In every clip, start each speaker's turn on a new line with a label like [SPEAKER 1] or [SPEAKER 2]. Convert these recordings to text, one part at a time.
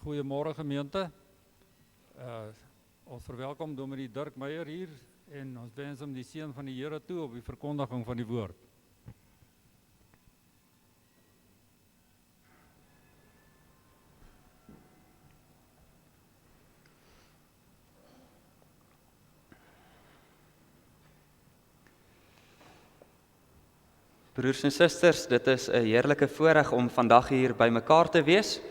[SPEAKER 1] Goeiemôre gemeente. Ons verwelkom dominee Dirk Meyer hier en ons wens hom die seën van die Here toe op die verkondiging van die woord.
[SPEAKER 2] Broers en susters, dit is 'n heerlike voorreg om vandag hier by mekaar te wees.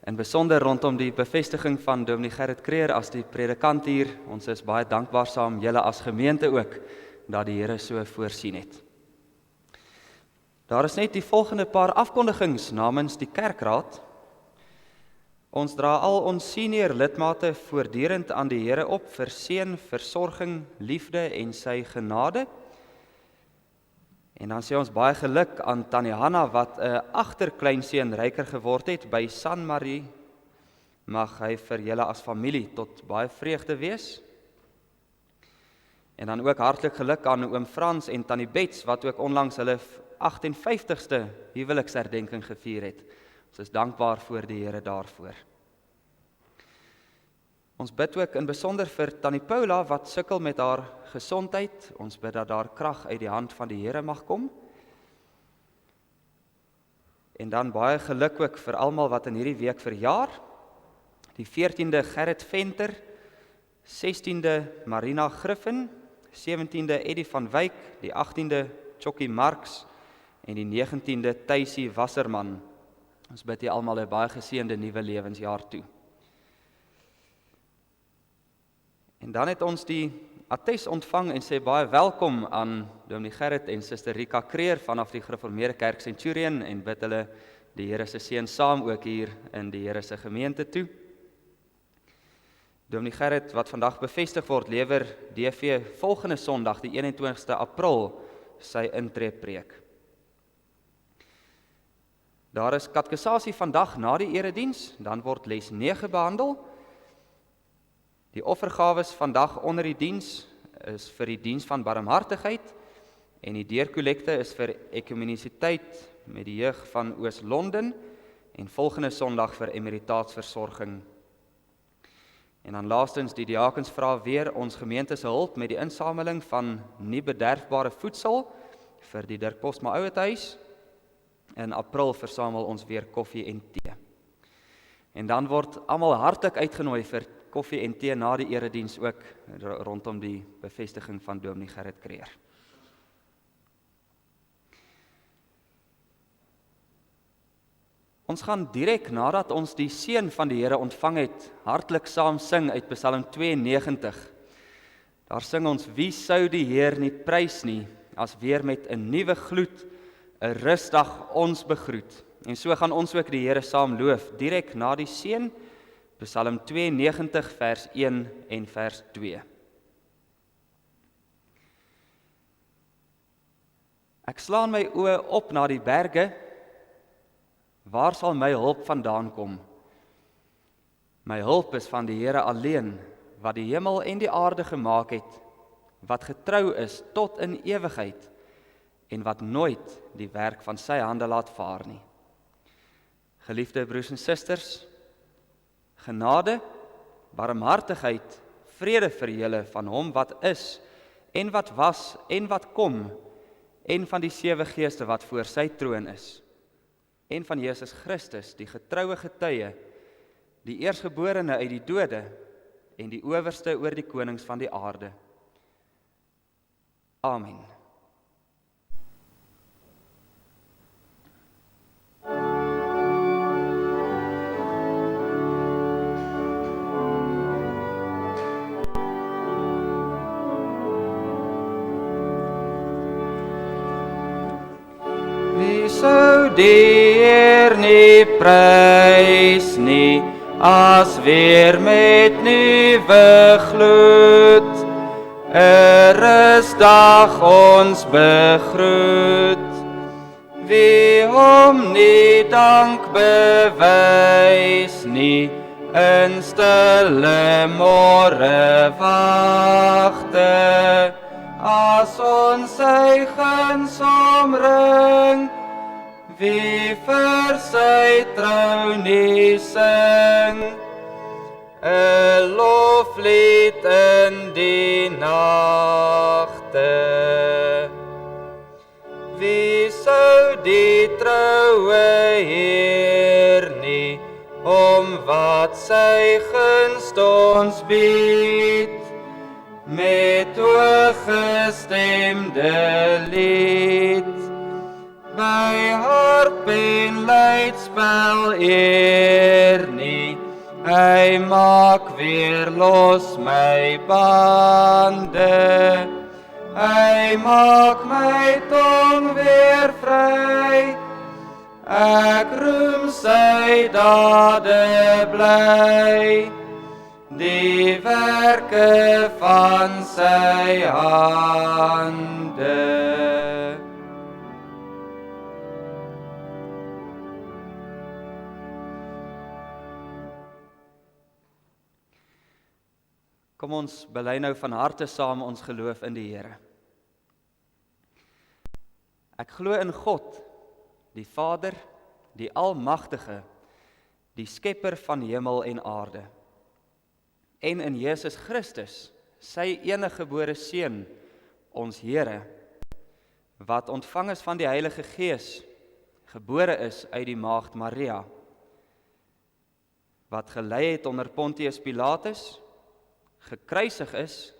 [SPEAKER 2] In besonder rondom die bevestiging van dominee Gerrit Kreer as die predikant hier. Ons is baie dankbaar saam julle as gemeente ook dat die Here so voorsien het. Daar is net die volgende paar afkondigings namens die kerkraad. Ons dra al ons senior lidmate voortdurend aan die Here op vir seën, versorging, liefde en sy genade. En dan sê ons baie geluk aan Tannie Hanna wat 'n agterkleinseun ryker geword het by San Marie. Mag hy vir julle as familie tot baie vreugde wees. En dan ook hartlik geluk aan oom Frans en Tannie Bets wat ook onlangs hulle 58ste huweliksherdenking gevier het. Ons is dankbaar voor die Here daarvoor. Ons bid ook in besonder vir Tannie Paula wat sukkel met haar gesondheid. Ons bid dat daar krag uit die hand van die Here mag kom. En dan baie geluk ook vir almal wat in hierdie week verjaar. Die 14de Gerrit Venter, 16de Marina Griffin, 17de Eddie van Wyk, die 18de Chokkie Marx en die 19de Tuisie Wasserman. Ons bid julle almal 'n baie geseënde nuwe lewensjaar toe. En dan het ons die attest ontvang en sê baie welkom aan dominee Gerrit en suster Rika Kreer vanaf die Gereformeerde Kerk Centurion en bid hulle die Here se seën saam ook hier in die Here se gemeente toe. Dominee Gerrit wat vandag bevestig word, lewer DV volgende Sondag die 21ste April sy intreepreek. Daar is katkesasie vandag na die erediens, dan word les 9 behandel. Die offergawes vandag onder die diens is vir die diens van barmhartigheid en die deurkollekte is vir ekumenisiteit met die jeug van Oos-London en volgende Sondag vir emeritaatsversorging. En dan laastens die diakens vra weer ons gemeente se hulp met die insameling van nie bederfbare voedsel vir die Dirk Postma Ouetehuis. In April versamel ons weer koffie en tee. En dan word almal hartlik uitgenooi vir koffie en tee na die erediens ook rondom die bevestiging van dominee Gerrit Kreer. Ons gaan direk nadat ons die seën van die Here ontvang het, hartlik saam sing uit Psalm 92. Daar sing ons: Wie sou die Heer nie prys nie, as weer met 'n nuwe gloed 'n rusdag ons begroet. En so gaan ons ook die Here saam loof, direk na die seën, Psalm 92 vers 1 en vers 2. Ek slaan my oë op na die berge, waar sal my hulp vandaan kom? My hulp is van die Here alleen, wat die hemel en die aarde gemaak het, wat getrou is tot in ewigheid, en wat nooit die werk van sy hande laat vaar nie. Geliefde broers en susters, genade, barmhartigheid, vrede vir julle van hom wat is, en wat was, en wat kom, en van die 7 geeste wat voor sy troon is, en van Jesus Christus, die getroue getuie, die eersgeborene uit die dode, en die owerste oor die konings van die aarde. Amen. Sou die Heer nie prys nie, as weer met nuwe gloed 'n rusdag ons begroet. Wie hom nie dank bewys nie, in stille môre wagte, as ons sy guns omring, Wie vir sy trou nie sing, 'n loflied in die nagte. Wie sou die troue Heer nie om wat sy gunst ons bied, met hooggestemde lied, by harp en luidspel eer nie, hy maak weer los my bande, hy maak my tong weer vry, ek roem sy dade bly, die werke van sy hande. Kom ons bely nou van harte saam ons geloof in die Here. Ek glo in God, die Vader, die Almagtige, die Skepper van hemel en aarde, en in Jesus Christus, sy eniggebore Seun, ons Here, wat ontvang is van die Heilige Gees, gebore is uit die maagd Maria, wat gelei het onder Pontius Pilatus, gekruisig is,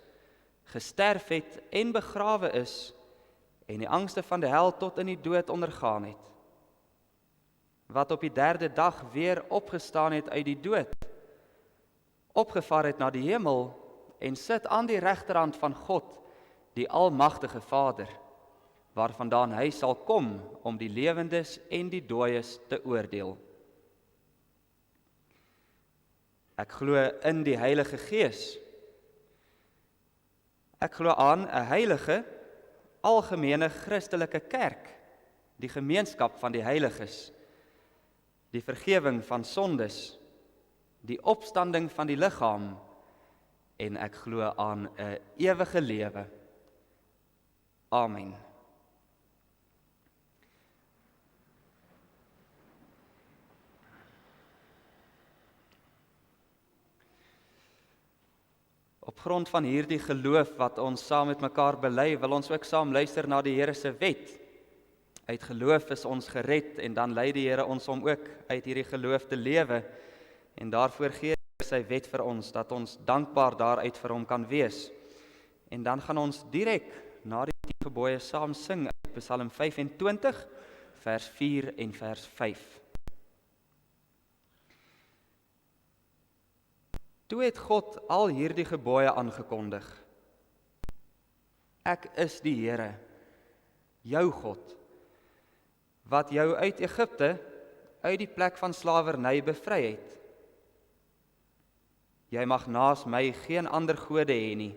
[SPEAKER 2] gesterf het en begrawe is, en die angste van die hel tot in die dood ondergaan het, wat op die 3de dag weer opgestaan het uit die dood, opgevaar het na die hemel, en sit aan die regterhand van God, die Almagtige Vader, waarvandaan hy sal kom om die lewendes en die dooies te oordeel. Ek glo in die Heilige Gees. Ek glo aan 'n heilige, algemene Christelike kerk, die gemeenskap van die heiliges, die vergewing van sondes, die opstanding van die liggaam, en ek glo aan 'n ewige lewe. Amen. Op grond van hierdie geloof wat ons saam met mekaar bely, wil ons ook saam luister na die Here se wet. Uit geloof is ons gered, en dan lei die Here ons om ook uit hierdie geloof te lewe, en daarvoor gee hy sy wet vir ons, dat ons dankbaar daaruit vir hom kan wees. En dan gaan ons direk na die 10 gebooie saam sing uit Psalm 25, vers 4 en vers 5. Toe het God al hierdie gebooie aangekondig. Ek is die Here, jou God, wat jou uit Egipte, uit die plek van slawerny bevry het. Jy mag naas my geen ander gode hê nie.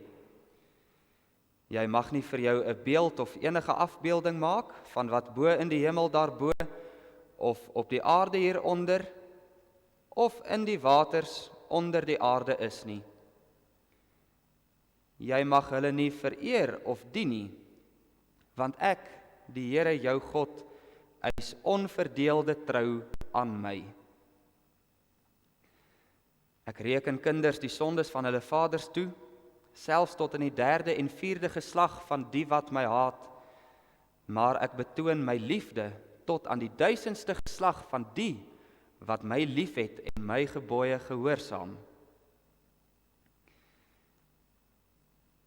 [SPEAKER 2] Jy mag nie vir jou 'n beeld of enige afbeelding maak van wat bo in die hemel daarbo, of op die aarde hieronder, of in die waters onder die aarde is nie. Jy mag hulle nie vereer of dien nie, want ek, die Here jou God, eis onverdeelde trou aan my. Ek reken kinders die sondes van hulle vaders toe, selfs tot in die 3de en 4de geslag van die wat my haat, maar ek betoon my liefde tot aan die 1000ste geslag van die wat my liefhet en my gebooie gehoorsaam.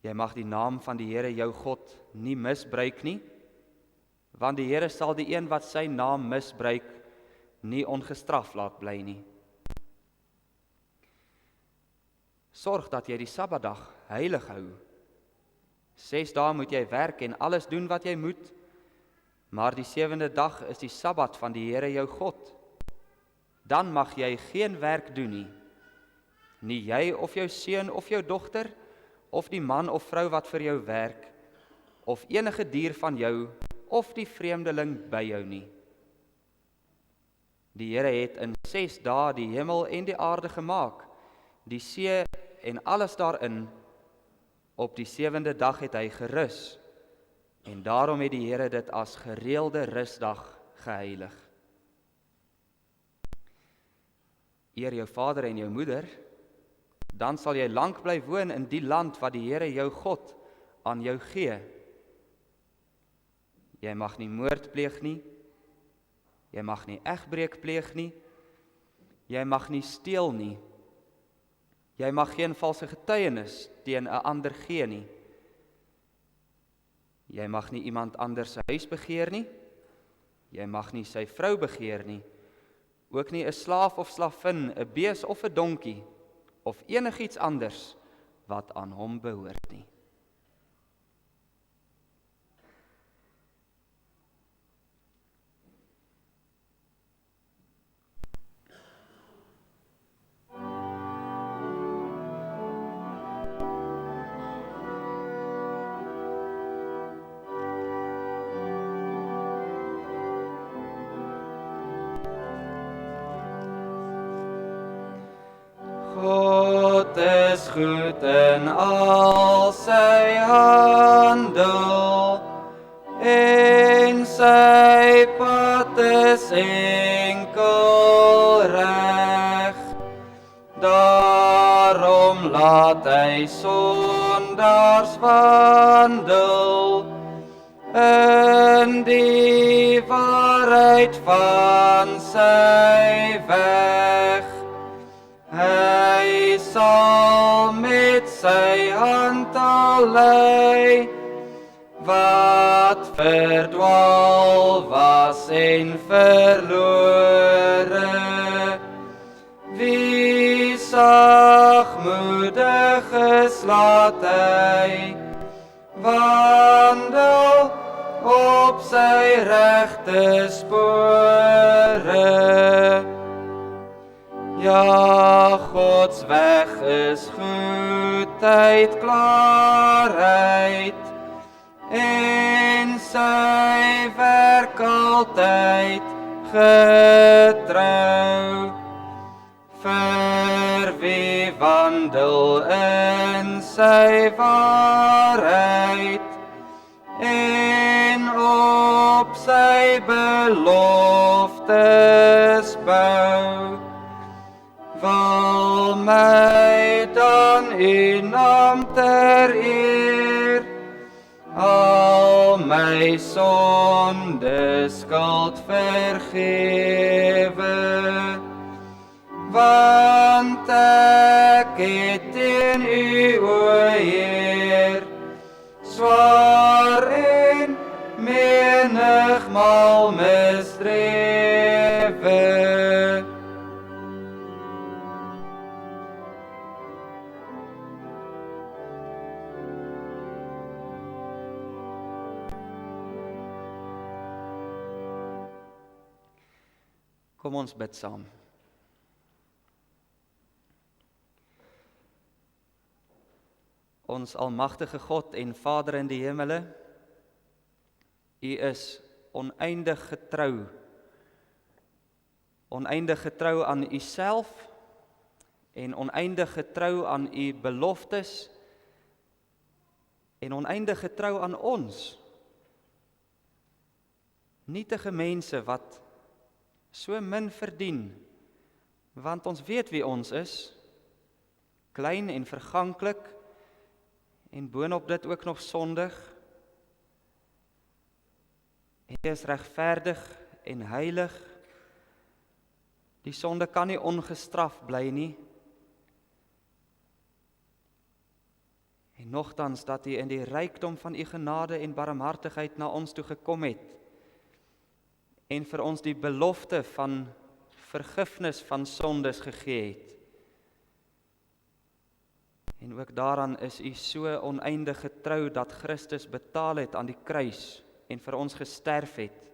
[SPEAKER 2] Jy mag die naam van die Here jou God nie misbruik nie, want die Here sal die een wat sy naam misbruik nie ongestraf laat bly nie. Sorg dat jy die Sabbatdag heilig hou. 6 dae moet jy werk en alles doen wat jy moet, maar die 7de dag is die Sabbat van die Here jou God. Dan mag jy geen werk doen nie. Nie jy of jou seun of jou dogter, of die man of vrou wat vir jou werk, of enige dier van jou, of die vreemdeling by jou nie. Die Here het in 6 dae die hemel en die aarde gemaak, die see en alles daarin. Op die 7de dag het hy gerus, en daarom het die Here dit as gereelde rusdag geheilig. Eer jou vader en jou moeder, dan sal jy lank bly woon in die land wat die Here jou God aan jou gee. Jy mag nie moord pleeg nie, jy mag nie egbreek pleeg nie, jy mag nie steel nie, jy mag geen valse getuienis teen 'n ander gee nie, jy mag nie iemand anders se huis begeer nie, jy mag nie sy vrou begeer nie, ook nie 'n slaaf of slavin, 'n bees of 'n donkie, of enigiets anders wat aan hom behoort nie. God is goed in al sy handel, en sy pad is enkel reg. Daarom laat hy sondaars wandel in die waarheid van sy weg. Hy sal met sy hand lei wat verdwaal was en verlore. Wie sagmoedig is, laat hy wandel op sy regte spore. Ja, Gods weg is goedheid, klaarheid, en sy werk altyd getrou. Vir wie wandel in sy waarheid, en op sy beloftes bou. Wil my dan u naam ter eer, al my sonde skuld vergewe, want ek het teen u, o Heer, swaar en menigmaal misdrewe. Kom ons bid saam. Ons almagtige God en Vader in die hemele, U is oneindig getrou aan U self en oneindig getrou aan U beloftes en oneindig getrou aan ons. Nietige mense wat so min verdien, want ons weet wie ons is, klein en verganklik, en boonop dit ook nog sondig. En U is regverdig en heilig. Die sonde kan nie ongestraf bly nie. En nogtans dat U in die rykdom van U genade en barmhartigheid na ons toe gekom het, en vir ons die belofte van vergifnis van sondes gegee het. En ook daaraan is U so oneindig getrou dat Christus betaal het aan die kruis en vir ons gesterf het,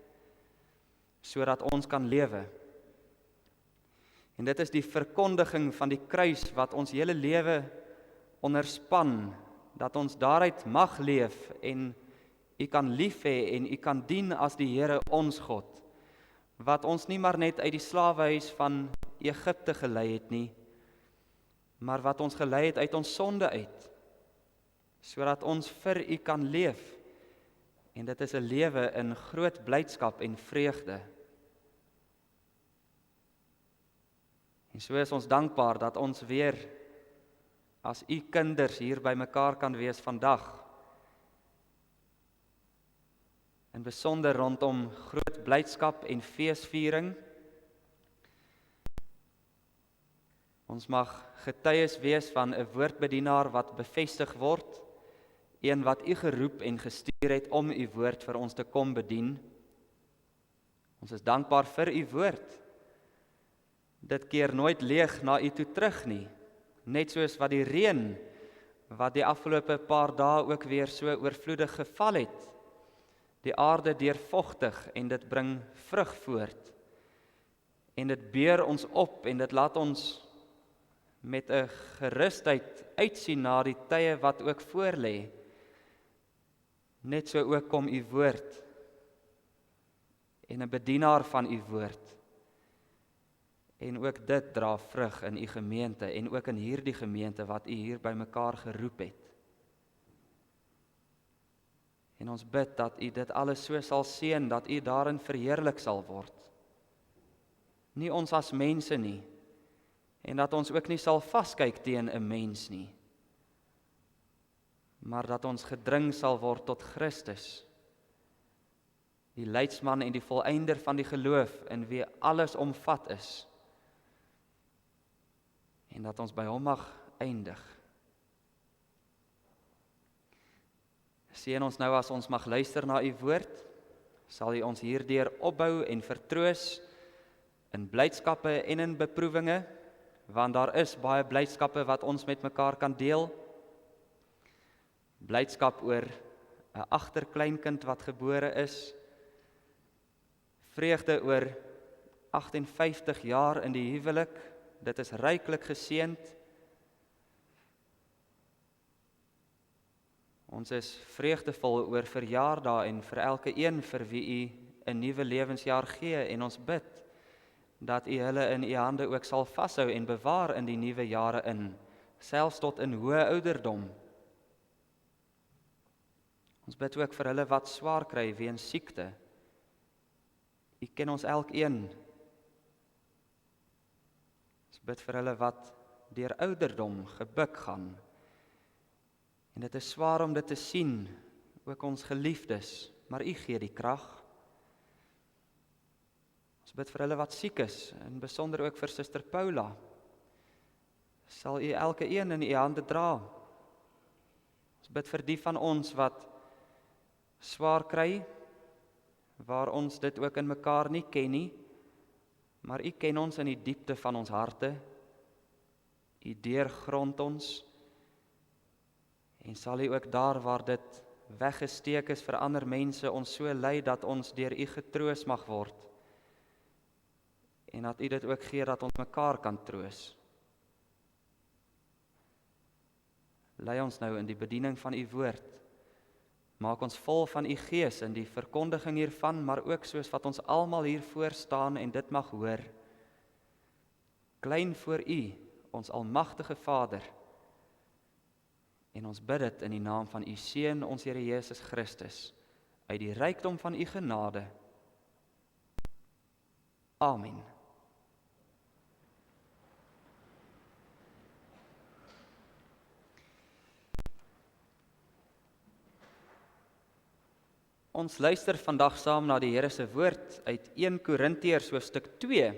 [SPEAKER 2] sodat ons kan lewe. En dit is die verkondiging van die kruis wat ons hele lewe onderspan, dat ons daaruit mag leef en U kan lief hê en U kan dien as die Here ons God, wat ons nie maar net uit die slawehuis van Egipte gelei het nie, maar wat ons gelei het uit ons sonde uit, sodat ons vir U kan leef. En dit is 'n lewe in groot blydskap en vreugde. En so is ons dankbaar dat ons weer as u kinders hier by mekaar kan wees vandag. In besonder rondom groot blydskap en feesviering. Ons mag getuies wees van 'n woordbedienaar wat bevestig word, een wat u geroep en gestuur het om u woord vir ons te kom bedien. Ons is dankbaar vir u woord. Dit keer nooit leeg na u toe terug nie, net soos wat die reën, wat die afgelope paar dae ook weer so oorvloedig geval het, die aarde deurvogtig en dit bring vrug voort. En dit beur ons op en dit laat ons met 'n gerusheid uitsien na die tye wat ook voorlê. Net so ook kom u woord en 'n bedienaar van u woord. En ook dit dra vrug in u gemeente en ook in hierdie gemeente wat u hier by mekaar geroep het. En ons bid dat u dit alles so sal seën dat u daarin verheerlik sal word. Nie ons as mense nie, en dat ons ook nie sal vaskyk teen 'n mens nie, maar dat ons gedring sal word tot Christus, die leidsman en die volëinder van die geloof, in wie alles omvat is, en dat ons by hom mag eindig. Seën ons nou as ons mag luister na u woord, sal u ons hierdeur opbou en vertroos in blydskappe en in beproewinge, want daar is baie blydskappe wat ons met mekaar kan deel. Blydskap oor 'n agterkleinkind wat gebore is, vreugde oor 58 jaar in die huwelik, dit is ryklik geseënd. Ons is vreugdevol oor verjaardae en vir elke een vir wie u 'n nuwe lewensjaar gee, en ons bid dat u hulle in u hande ook sal vashou en bewaar in die nuwe jare in, selfs tot in hoë ouderdom. Ons bid ook vir hulle wat swaar kry weens siekte. U ken ons elkeen. Ons bid vir hulle wat deur ouderdom gebuk gaan. En dit is swaar om dit te sien, ook ons geliefdes, maar u gee die krag. Ons bid vir hulle wat siek is, en besonder ook vir Suster Paula. Sal u elke een in u hande dra. Ons bid vir die van ons wat swaar kry, waar ons dit ook in mekaar nie ken nie, maar u ken ons in die diepte van ons harte. U deurgrond ons, en sal u ook daar waar dit weggesteek is vir ander mense, ons so lei dat ons deur u getroos mag word, en dat u dit ook gee dat ons mekaar kan troos. Lei ons nou in die bediening van u woord. Maak ons vol van u gees in die verkondiging hiervan, maar ook soos wat ons almal hier voor staan en dit mag hoor. Klein voor u, ons almagtige Vader. En ons bid dit in die naam van u Seun, ons Here Jesus Christus, uit die rykdom van u genade. Amen. Ons luister vandag saam na die Here se woord uit 1 Korintiërs hoofstuk 2.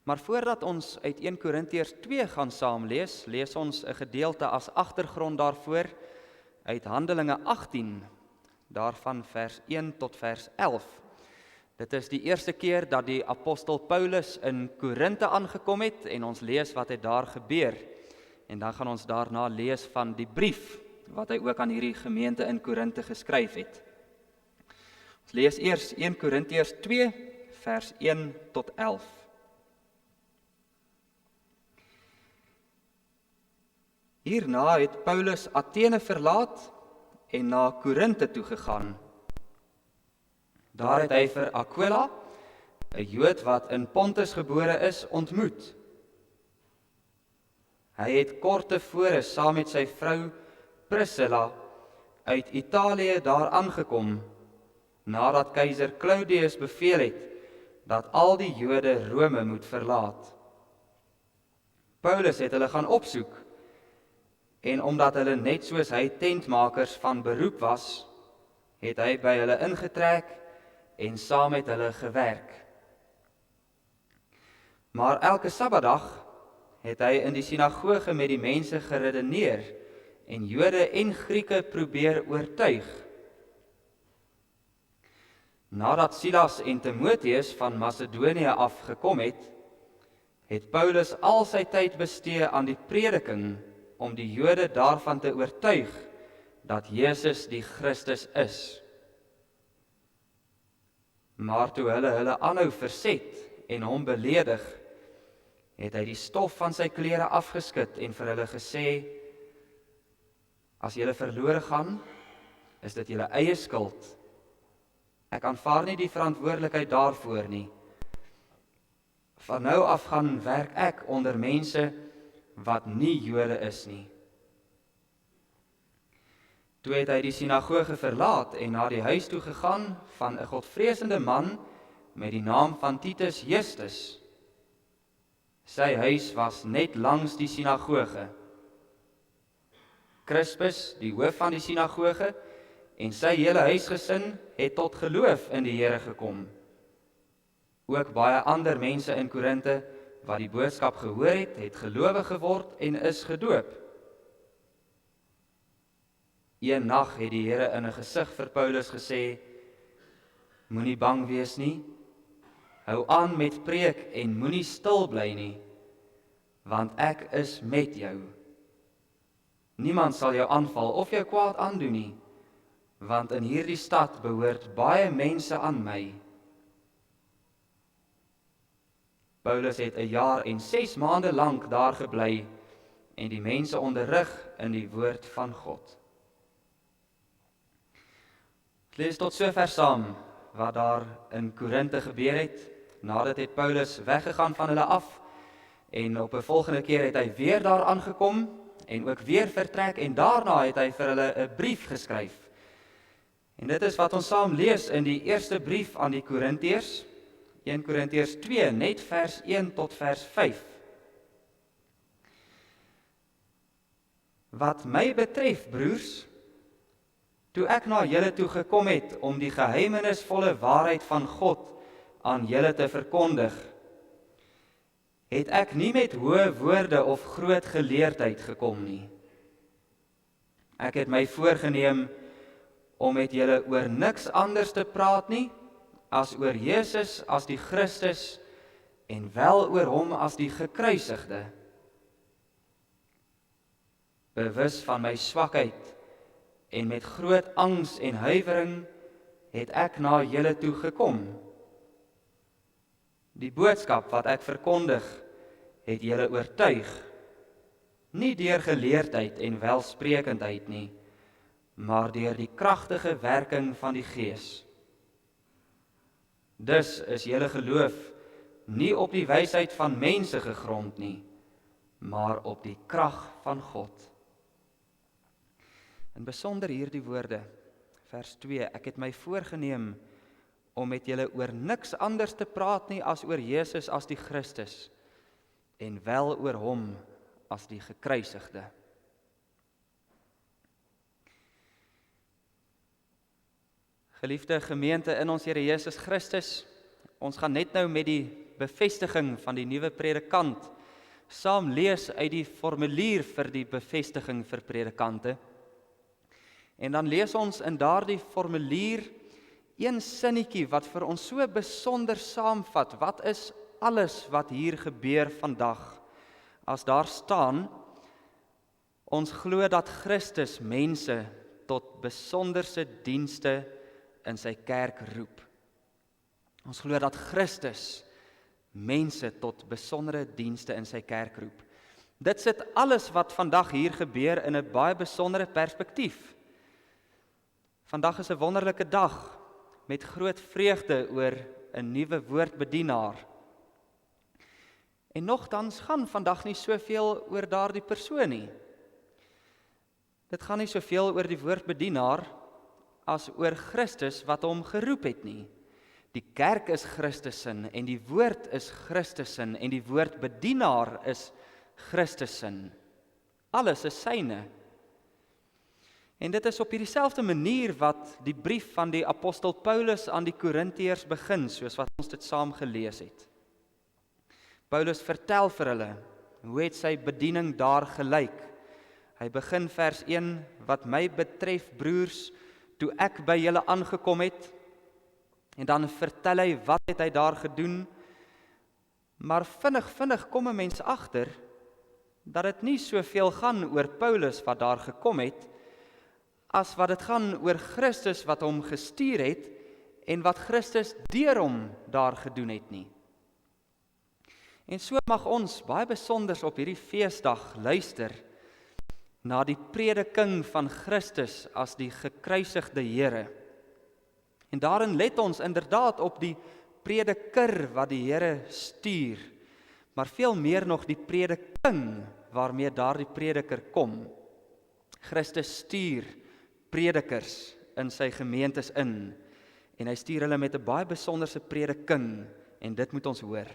[SPEAKER 2] Maar voordat ons uit 1 Korintiërs 2 gaan saam lees, lees ons 'n gedeelte as agtergrond daarvoor uit Handelinge 18, daarvan vers 1 tot vers 11. Dit is die eerste keer dat die apostel Paulus in Korinte aangekom het en ons lees wat het daar gebeur. En dan gaan ons daarna lees van die brief wat hy ook aan hierdie gemeente in Korinte geskryf het. Ons lees eers 1 Korintiërs 2 vers 1 tot 11. Hierna het Paulus Athene verlaat en na Korinte toe gegaan. Daar het hy vir Aquila, 'n Jood wat in Pontus gebore is, ontmoet. Hy het kort tevore saam met sy vrou Priscilla uit Italië daar aangekom, nadat keiser Claudius beveel het dat al die Jode Rome moet verlaat. Paulus het hulle gaan opsoek, en omdat hulle net soos hy tentmakers van beroep was, het hy by hulle ingetrek en saam met hulle gewerk. Maar elke Sabbatdag het hy in die sinagoge met die mense geredeneer en Jode en Grieke probeer oortuig. Nadat Silas en Timoteus van Macedonië af gekom het Paulus al sy tyd bestee aan die prediking om die Jode daarvan te oortuig dat Jesus die Christus is. Maar toe hulle aanhou verset en hom beledig, het hy die stof van sy klere afgeskit en vir hulle gesê: As julle verlore gaan, is dit julle eie skuld. Ek aanvaar nie die verantwoordelikheid daarvoor nie. Van nou af gaan werk ek onder mense wat nie Jode is nie. Toe het hy die sinagoge verlaat en na die huis toe gegaan van 'n godvreesende man met die naam van Titus Justus. Sy huis was net langs die sinagoge. Crispus, die hoof van die sinagoge, en sy hele huisgesin het tot geloof in die Here gekom. Ook baie ander mense in Korinthe wat die boodskap gehoor het gelowig geword en is gedoop. Een nag het die Here in 'n gesig vir Paulus gesê: Moenie bang wees nie, hou aan met preek en moenie stil bly nie, want ek is met jou. Niemand sal jou aanval of jou kwaad aandoen nie, want in hierdie stad behoort baie mense aan my. Paulus het 1 jaar en 6 maande lank daar gebly en die mense onderrig in die woord van God. Ek lees tot sover saam wat daar in Korinthe gebeur het. Nadat het Paulus weggegaan van hulle af en op 'n volgende keer het hy weer daar aangekom en ook weer vertrek en daarna het hy vir hulle 'n brief geskryf. En dit is wat ons saam lees in die eerste brief aan die Korintiërs, 1 Korintiërs 2, net vers 1 tot vers 5. Wat my betref, broers, toe ek na julle toe gekom het om die geheimenisvolle waarheid van God aan julle te verkondig, het ek nie met hoë woorde of groot geleerdheid gekom nie. Ek het my voorgeneem om met julle oor niks anders te praat nie, as oor Jesus as die Christus en wel oor hom as die gekruisigde. Bewus van my swakheid en met groot angs en huiwering het ek na julle toe gekom. Die boodskap wat ek verkondig, het julle oortuig, nie deur geleerdheid en welsprekendheid nie, maar deur die kragtige werking van die Gees. Dus is julle geloof nie op die wysheid van mense gegrond nie, maar op die krag van God. In besonder hierdie woorde, vers 2, ek het my voorgeneem om met julle oor niks anders te praat nie as oor Jesus as die Christus en wel oor hom as die gekruisigde. Geliefde gemeente in ons Here Jesus Christus, ons gaan net nou met die bevestiging van die nuwe predikant saam lees uit die formulier vir die bevestiging vir predikante. En dan lees ons in daardie formulier een sinnetjie wat vir ons so besonder saamvat, wat is alles wat hier gebeur vandag, as daar staan, ons glo dat Christus mense tot besonderse dienste in sy kerk roep. Ons glo dat Christus mense tot besondere dienste in sy kerk roep. Dit sit alles wat vandag hier gebeur in 'n baie besondere perspektief. Vandag is 'n wonderlike dag met groot vreugde oor 'n nuwe woordbedienaar. En nogtans gaan vandag nie soveel oor daardie persoon nie. Dit gaan nie soveel oor die woordbedienaar as oor Christus wat hom geroep het nie. Die kerk is Christusin en die woord is Christusin en die woordbedienaar is Christus sin. Alles is syne. En dit is op hierdie selfde manier wat die brief van die apostel Paulus aan die Korintiërs begin, soos wat ons dit saam gelees het. Paulus vertel vir hulle, hoe het sy bediening daar gelyk? Hy begin vers 1, wat my betref, broers, toe ek by julle aangekom het, en dan vertel hy, wat het hy daar gedoen, maar vinnig kom 'n mens agter, dat dit nie soveel gaan oor Paulus wat daar gekom het, as wat dit gaan oor Christus wat hom gestuur het, en wat Christus deur hom daar gedoen het nie. En so mag ons baie besonders op hierdie feesdag luister, na die prediking van Christus as die gekruisigde Here. En daarin let ons inderdaad op die prediker wat die Here stuur, maar veel meer nog die prediking waarmee daardie prediker kom. Christus stuur predikers in sy gemeentes in, en hy stuur hulle met 'n baie besonderse prediking, en dit moet ons hoor.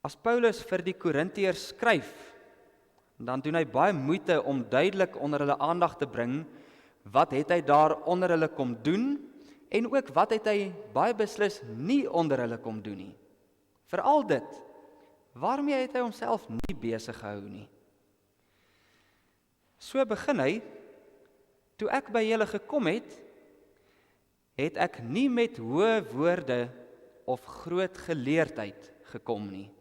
[SPEAKER 2] As Paulus vir die Korintiërs skryf, dan doen hy baie moeite om duidelik onder hulle aandag te bring, wat het hy daar onder hulle kom doen, en ook wat het hy baie beslis nie onder hulle kom doen nie. Veral dit, waarmee het hy homself nie besig gehou nie. So begin hy, toe ek by julle gekom het ek nie met hoë woorde of groot geleerdheid gekom nie.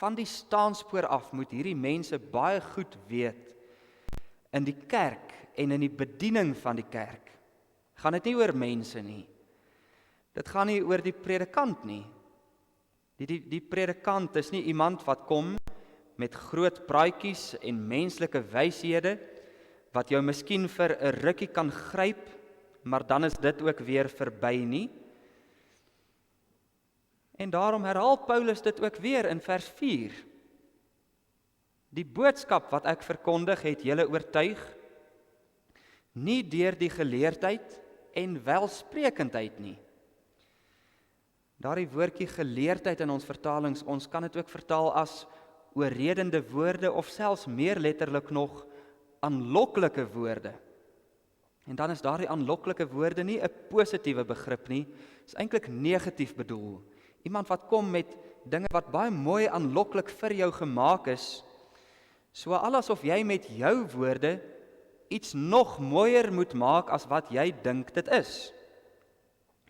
[SPEAKER 2] Van die staanspoor af moet hierdie mense baie goed weet, in die kerk en in die bediening van die kerk, gaan dit nie oor mense nie. Dit gaan nie oor die predikant nie. Die predikant is nie iemand wat kom met groot praatjies en menslike wyshede, wat jou miskien vir 'n rukkie kan gryp, maar dan is dit ook weer verby nie. En daarom herhaal Paulus dit ook weer in vers 4. Die boodskap wat ek verkondig het julle oortuig, nie deur die geleerdheid en welsprekendheid nie. Daardie woordjie geleerdheid in ons vertalings, ons kan dit ook vertaal as oorredende woorde of selfs meer letterlik nog aanloklike woorde. En dan is daardie aanloklike woorde nie 'n positiewe begrip nie, is eintlik negatief bedoel. Iemand wat kom met dinge wat baie mooi aanloklik vir jou gemaak is, so asof jy met jou woorde iets nog mooier moet maak as wat jy dink dit is.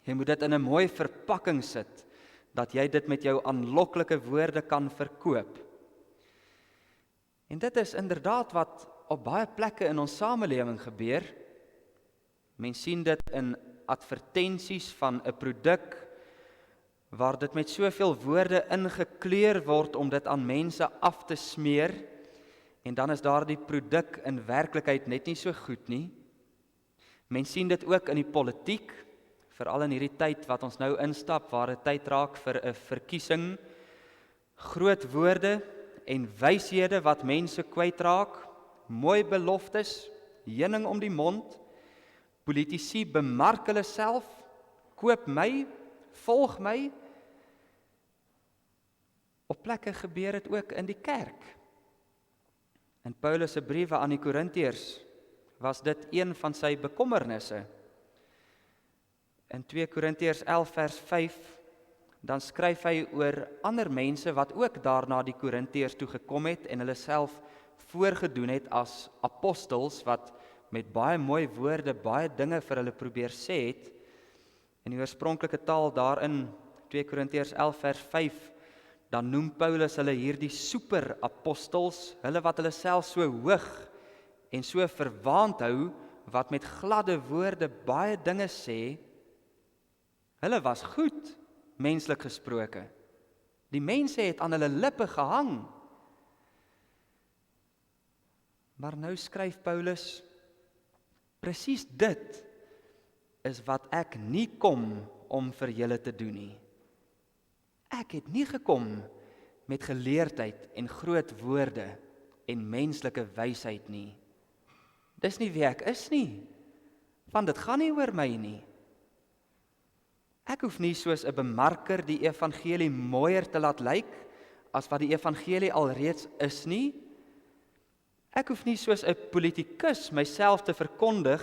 [SPEAKER 2] Jy moet dit in 'n mooi verpakking sit, dat jy dit met jou aanloklike woorde kan verkoop. En dit is inderdaad wat op baie plekke in ons samelewing gebeur. Mens sien dit in advertensies van 'n produk, waar dit met soveel woorde ingekleur word om dit aan mense af te smeer, en dan is daardie produk in werklikheid net nie so goed nie. Mens sien dit ook in die politiek, veral in hierdie tyd wat ons nou instap, waar dit tyd raak vir 'n verkiesing, groot woorde en wyshede wat mense kwytraak, mooi beloftes, heuning om die mond, politici bemark hulle self, koop my, volg my. Op plekke gebeur dit ook in die kerk. In Paulus se briewe aan die Korintiërs was dit een van sy bekommernisse. In 2 Korintiërs 11 vers 5, dan skryf hy oor ander mense wat ook daarna die Korintiërs toe gekom het en hulle self voorgedoen het as apostels wat met baie mooi woorde baie dinge vir hulle probeer sê het. In die oorspronklike taal daarin 2 Korintiërs 11 vers 5, dan noem Paulus hulle hierdie superapostels, hulle wat hulle self so hoog en so verwaand hou, wat met gladde woorde baie dinge sê. Hulle was goed, menslik gesproke. Die mense het aan hulle lippe gehang. Maar nou skryf Paulus, presies dit is wat ek nie kom om vir julle te doen nie. Ek het nie gekom met geleerdheid en groot woorde en menslike wysheid nie. Dis nie wie ek is nie, want dit gaan nie oor my nie. Ek hoef nie soos 'n bemarker die evangelie mooier te laat lyk as wat die evangelie alreeds is nie. Ek hoef nie soos 'n politikus myself te verkondig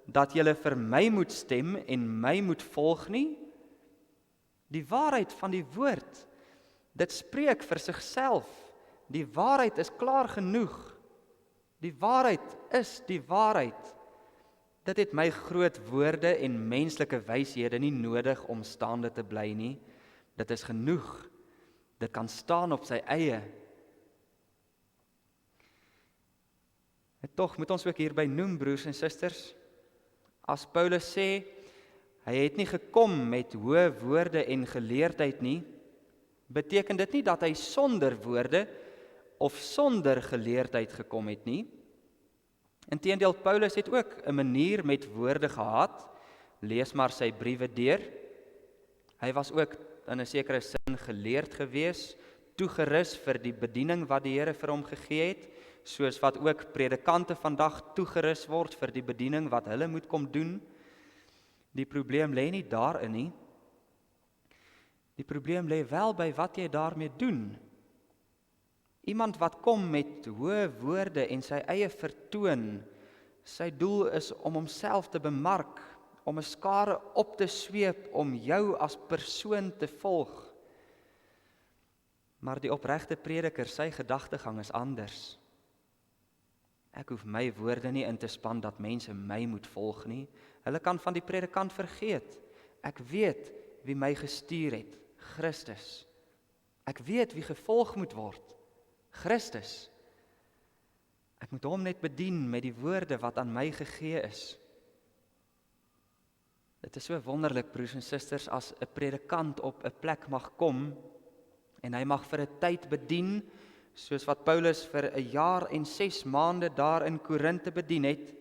[SPEAKER 2] dat julle vir my moet stem en my moet volg nie. Die waarheid van die woord, dit spreek vir sigself. Die waarheid is klaar genoeg. Die waarheid is die waarheid. Dit het my groot woorde en menslike wyshede nie nodig om staande te bly nie. Dit is genoeg. Dit kan staan op sy eie. En tog moet ons ook hierby noem, broers en susters, as Paulus sê, hy het nie gekom met hoë woorde en geleerdheid nie, beteken dit nie dat hy sonder woorde of sonder geleerdheid gekom het nie. Inteendeel, Paulus het ook 'n manier met woorde gehad. Lees maar sy briewe deur. Hy was ook in 'n sekere sin geleerd gewees, toegerus vir die bediening wat die Here vir hom gegee het, soos wat ook predikante vandag toegerus word vir die bediening wat hulle moet kom doen. Die probleem lê nie daarin nie. Die probleem lê wel by wat jy daarmee doen. Iemand wat kom met hoë woorde en sy eie vertoon, sy doel is om homself te bemark, om 'n skare op te sweep, om jou as persoon te volg. Maar die opregte prediker, sy gedagtegang is anders. Ek hoef my woorde nie in te span dat mense my moet volg nie. Hulle kan van die predikant vergeet. Ek weet wie my gestuur het, Christus. Ek weet wie gevolg moet word, Christus. Ek moet hom net bedien met die woorde wat aan my gegee is. Dit is so wonderlik, broers en susters, as 'n predikant op 'n plek mag kom en hy mag vir 'n tyd bedien, soos wat Paulus vir 'n jaar en 6 maande daar in Korinthe bedien het.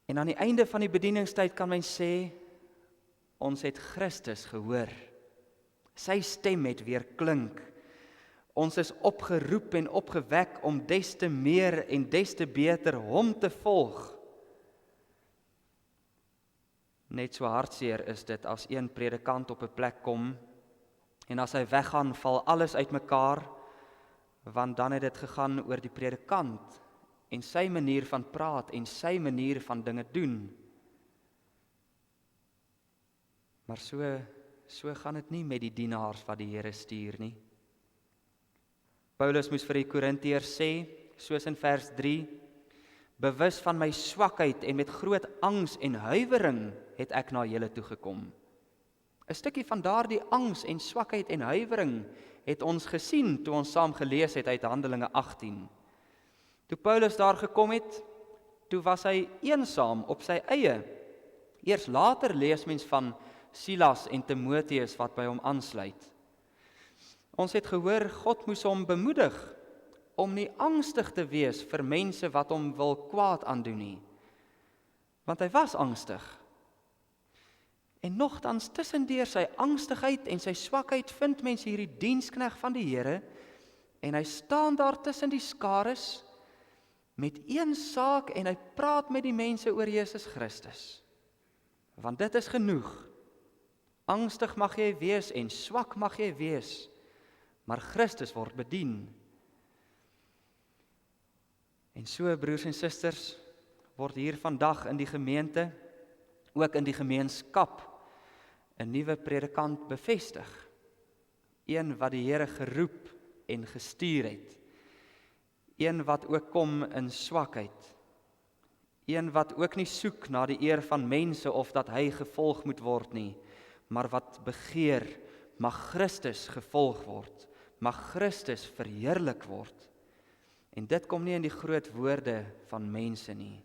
[SPEAKER 2] En aan die einde van die bedieningstyd kan men sê, ons het Christus gehoor. Sy stem het weer klink. Ons is opgeroep en opgewek om des te meer en des te beter hom te volg. Net so hartseer is dit as een predikant op 'n plek kom en as hy weggaan, val alles uitmekaar, want dan het dit gegaan oor die predikant en sy manier van praat en sy manier van dinge doen. Maar so gaan dit nie met die dienaars wat die Here stuur nie. Paulus moes vir die Korintiërs sê, soos in vers 3, bewus van my swakheid en met groot angs en huiwering het ek na julle toe gekom. 'n Stukkie van daardie angs en swakheid en huiwering het ons gesien toe ons saam gelees het uit Handelinge 18. Toe Paulus daar gekom het, toe was hy eensaam op sy eie. Eers later lees mens van Silas en Timoteus wat by hom aansluit. Ons het gehoor, God moes hom bemoedig om nie angstig te wees vir mense wat hom wil kwaad aandoen nie. Want hy was angstig. En nogtans tussendeur sy angstigheid en sy swakheid vind mens hierdie dienskneg van die Here en hy staan daar tussen die skares met een saak en hy praat met die mense oor Jesus Christus. Want dit is genoeg. Angstig mag jy wees en swak mag jy wees, maar Christus word bedien. En so, broers en susters, word hier vandag in die gemeente, ook in die gemeenskap, 'n nuwe predikant bevestig. Een wat die Here geroep en gestuur het. Een wat ook kom in swakheid. Een wat ook nie soek na die eer van mense of dat hy gevolg moet word nie, maar wat begeer, mag Christus gevolg word, mag Christus verheerlik word. En dit kom nie in die groot woorde van mense nie.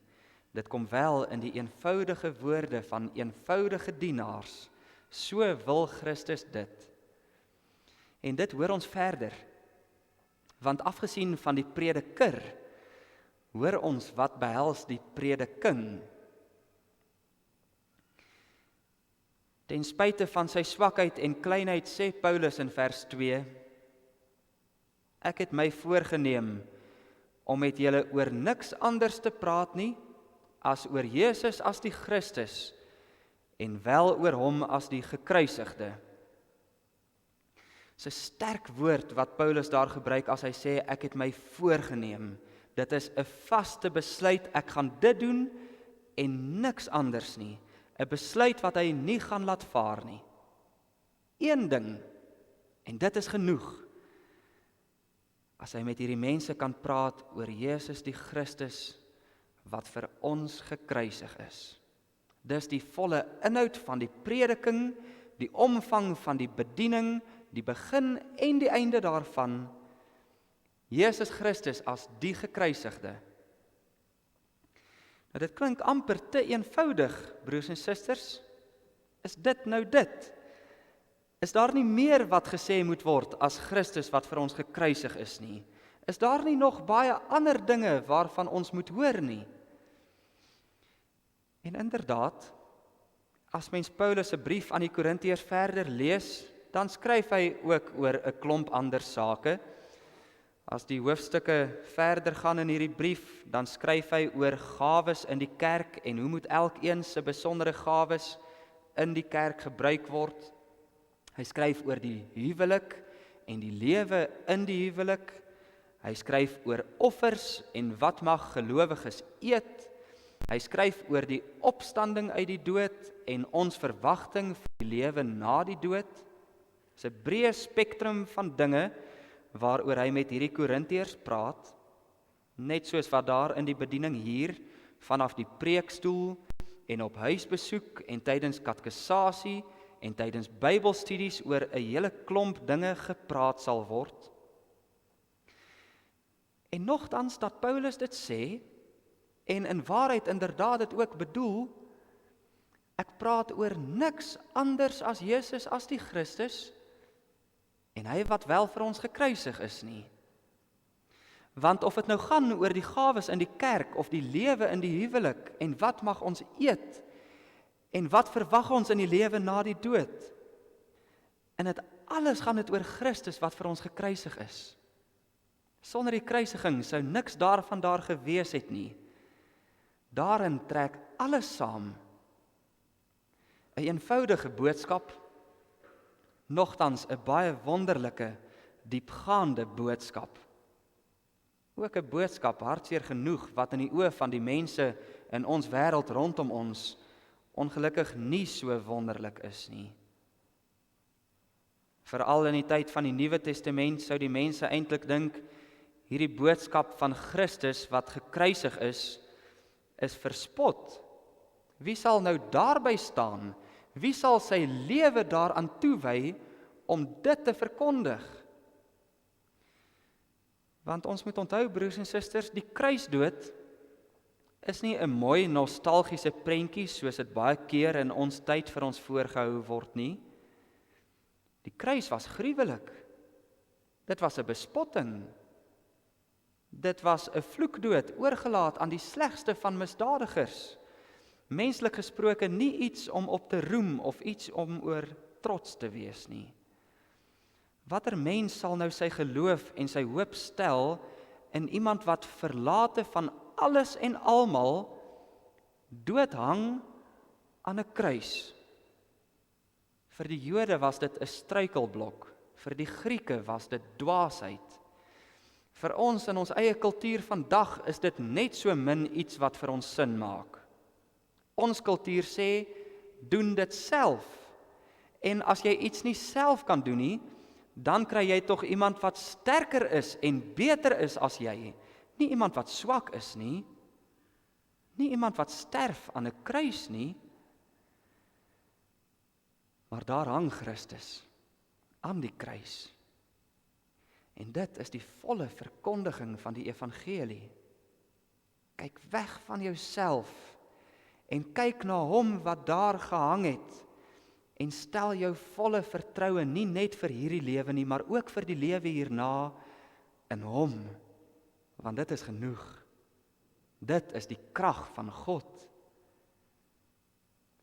[SPEAKER 2] Dit kom wel in die eenvoudige woorde van eenvoudige dienaars. So wil Christus dit. En dit hoor ons verder. Want afgesien van die prediker, hoor ons wat behels die prediking. Ten spyte van sy swakheid en kleinheid sê Paulus in vers 2, ek het my voorgenem om met julle oor niks anders te praat nie, as oor Jesus as die Christus, en wel oor hom as die gekruisigde. Dis 'n sterk woord wat Paulus daar gebruik as hy sê ek het my voorgenem. Dit is 'n vaste besluit, ek gaan dit doen en niks anders nie. 'n Besluit wat hy nie gaan laat vaar nie. Een ding, en dit is genoeg. As hy met hierdie mense kan praat oor Jesus die Christus wat vir ons gekruisig is. Dis die volle inhoud van die prediking, die omvang van die bediening, die begin en die einde daarvan. Jesus Christus as die gekruisigde. Nou dit klink amper te eenvoudig, broers en susters. Is dit nou dit? Is daar nie meer wat gesê moet word as Christus wat vir ons gekruisig is nie? Is daar nie nog baie ander dinge waarvan ons moet hoor nie? En inderdaad, as mens Paulus se brief aan die Korintiërs verder lees, dan skryf hy ook oor 'n klomp ander sake. As die hoofstukke verder gaan in hierdie brief, dan skryf hy oor gawes in die kerk en hoe moet elkeen se besondere gawes in die kerk gebruik word. Hy skryf oor die huwelik en die lewe in die huwelik. Hy skryf oor offers en wat mag gelowiges eet. Hy skryf oor die opstanding uit die dood en ons verwagting vir die lewe na die dood. Dis 'n breë spektrum van dinge waaroor hy met hierdie Korintiërs praat, net soos wat daar in die bediening hier, vanaf die preekstoel en op huisbesoek en tydens katekisasie en tydens Bybelstudies oor 'n hele klomp dinge gepraat sal word. En nogtans dat Paulus dit sê, en in waarheid inderdaad dit ook bedoel, ek praat oor niks anders as Jesus as die Christus, en hy wat wel vir ons gekruisig is nie. Want of dit nou gaan oor die gawes in die kerk, of die lewe in die huwelik, en wat mag ons eet, en wat verwag ons in die lewe na die dood, in dit alles gaan dit oor Christus wat vir ons gekruisig is. Sonder die kruisiging sou niks daarvan daar gewees het nie. Daarin trek alles saam. 'n eenvoudige boodskap, nogtans 'n baie wonderlike, diepgaande boodskap. Ook 'n boodskap hartseer genoeg wat in die oë van die mense in ons wêreld rondom ons ongelukkig nie so wonderlik is nie. Veral in die tyd van die Nuwe Testament sou die mense eintlik dink hierdie boodskap van Christus wat gekruisig is verspot. Wie sal nou daarby staan? Wie sal sy lewe daaraan toewy om dit te verkondig? Want ons moet onthou, broers en susters, die kruisdood is nie 'n mooi nostalgiese prentjie soos dit baie keer in ons tyd vir ons voorgehou word nie. Die kruis was gruwelik. Dit was 'n bespotting. Dit was 'n vloekdood oorgelaat aan die slegste van misdadigers. Menslik gesproke nie iets om op te roem of iets om oor trots te wees nie. Watter mens sal nou sy geloof en sy hoop stel in iemand wat verlate van alles en almal doodhang aan 'n kruis? Vir die Jode was dit 'n struikelblok, vir die Grieke was dit dwaasheid. Vir ons in ons eie kultuur vandag is dit net so min iets wat vir ons sin maak. Ons kultuur sê, doen dit self. En as jy iets nie self kan doen nie, dan kry jy tog iemand wat sterker is en beter is as jy. Nie iemand wat swak is nie. Nie iemand wat sterf aan 'n kruis nie. Maar daar hang Christus aan die kruis. En dit is die volle verkondiging van die evangelie. Kyk weg van jouself en kyk na hom wat daar gehang het en stel jou volle vertroue nie net vir hierdie lewe nie, maar ook vir die lewe hierna in hom, want dit is genoeg. Dit is die krag van God.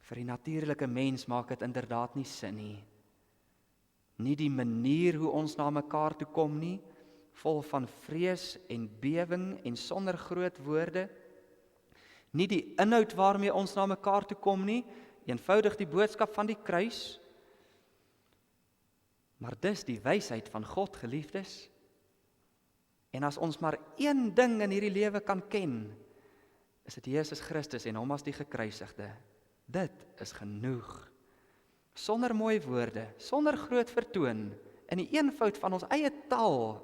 [SPEAKER 2] Vir die natuurlike mens maak dit inderdaad nie sin nie. Nie die manier hoe ons na mekaar toe kom nie, vol van vrees en bewing en sonder groot woorde. Nie die inhoud waarmee ons na mekaar toe kom nie, eenvoudig die boodskap van die kruis. Maar dis die wysheid van God, geliefdes. En as ons maar een ding in hierdie lewe kan ken, is dit Jesus Christus en hom as die gekruisigde. Dit is genoeg. Sonder mooi woorde, sonder groot vertoon, in die eenvoud van ons eie taal,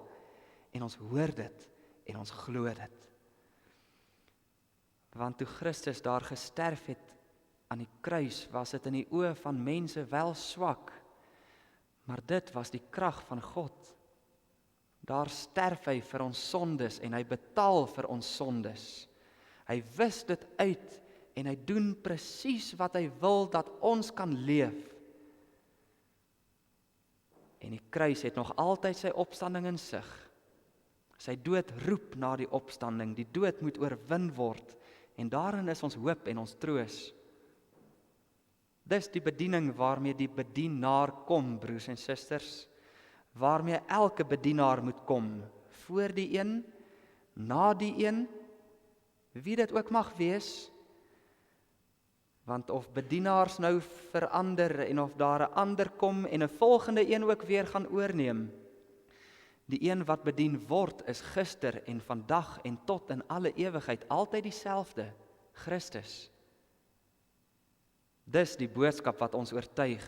[SPEAKER 2] en ons hoor dit, en ons glo dit. Want toe Christus daar gesterf het aan die kruis, was dit in die oë van mense wel swak, maar dit was die krag van God. Daar sterf hy vir ons sondes, en hy betaal vir ons sondes. Hy wis dit uit, en hy doen presies wat hy wil, dat ons kan leef. En die kruis het nog altyd sy opstanding in sig. Sy dood roep na die opstanding, die dood moet oorwin word, en daarin is ons hoop en ons troos. Dis die bediening waarmee die bedienaar kom, broers en susters, waarmee elke bedienaar moet kom, voor die een, na die een, wie dit ook mag wees, want of bedienaars nou verander, en of daar 'n ander kom, en 'n volgende een ook weer gaan oorneem, die een wat bedien word, is gister en vandag en tot in alle ewigheid altyd dieselfde, Christus. Dis die boodskap wat ons oortuig.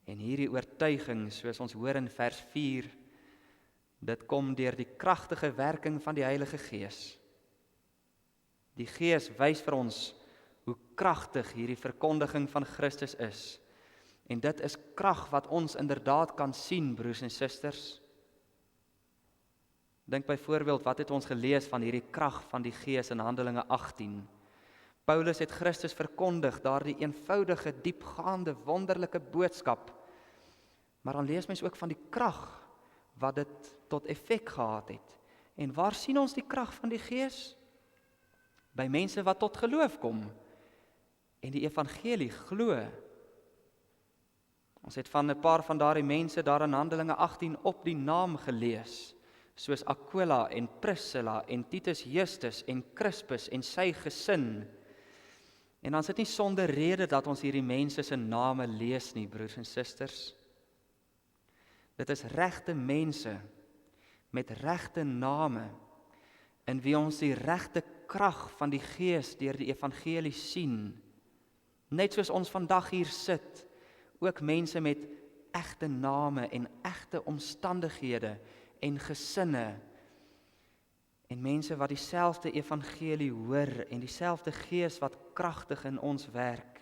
[SPEAKER 2] En hierdie oortuiging, soos ons hoor in vers 4, dit kom deur die kragtige werking van die Heilige Gees. Die Gees wys vir ons hoe kragtig hierdie verkondiging van Christus is. En dit is krag wat ons inderdaad kan sien, broers en susters. Dink byvoorbeeld, wat het ons gelees van hierdie krag van die Gees in Handelinge 18? Paulus het Christus verkondig, daardie eenvoudige, diepgaande, wonderlike boodskap. Maar dan lees mens ook van die krag wat dit tot effek gehad het. En waar sien ons die krag van die Gees? By mense wat tot geloof kom en die evangelie glo. Ons het van 'n paar van daardie mense daar in Handelinge 18 op die naam gelees, soos Aquila en Priscilla en Titus Justus en Crispus en sy gesin. En dan is dit nie sonder rede dat ons hierdie mense se name lees nie, broers en susters. Dit is regte mense met regte name, in wie ons die regte krag van die Gees deur die evangelie sien. Net soos ons vandag hier sit, ook mense met egte name en egte omstandighede en gesinne, en mense wat dieselfde evangelie hoor en dieselfde Gees wat kragtig in ons werk.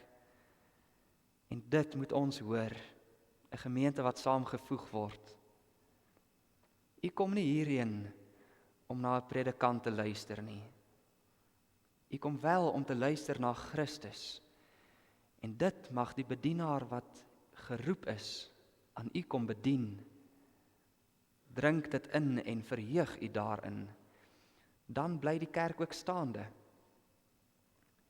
[SPEAKER 2] En dit moet ons hoor, 'n gemeente wat saamgevoeg word. U kom nie hierheen om na 'n predikant te luister nie. U kom wel om te luister na Christus. En dit mag die bedienaar wat geroep is, aan u kom bedien. Drink dit in en verheug u daarin. Dan bly die kerk ook staande.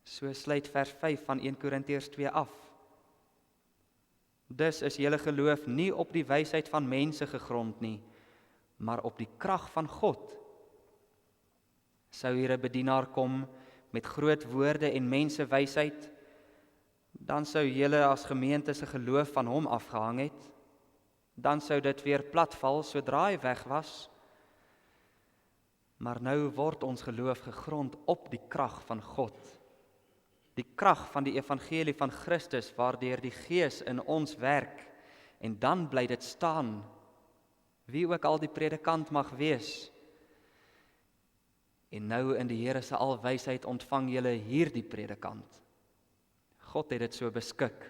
[SPEAKER 2] So sluit vers 5 van 1 Korintiërs 2 af. Dus is julle geloof nie op die wysheid van mense gegrond nie, maar op die krag van God. Sou hier 'n bedienaar kom met groot woorde en mensewysheid, dan sou julle as gemeente se geloof van hom afgehang het. Dan sou dit weer platval sodra hy weg was. Maar nou word ons geloof gegrond op die krag van God. Die krag van die evangelie van Christus, waardeur die Gees in ons werk, en dan bly dit staan, wie ook al die predikant mag wees. En nou in die Here se alwysheid ontvang julle hierdie predikant. God het dit so beskik.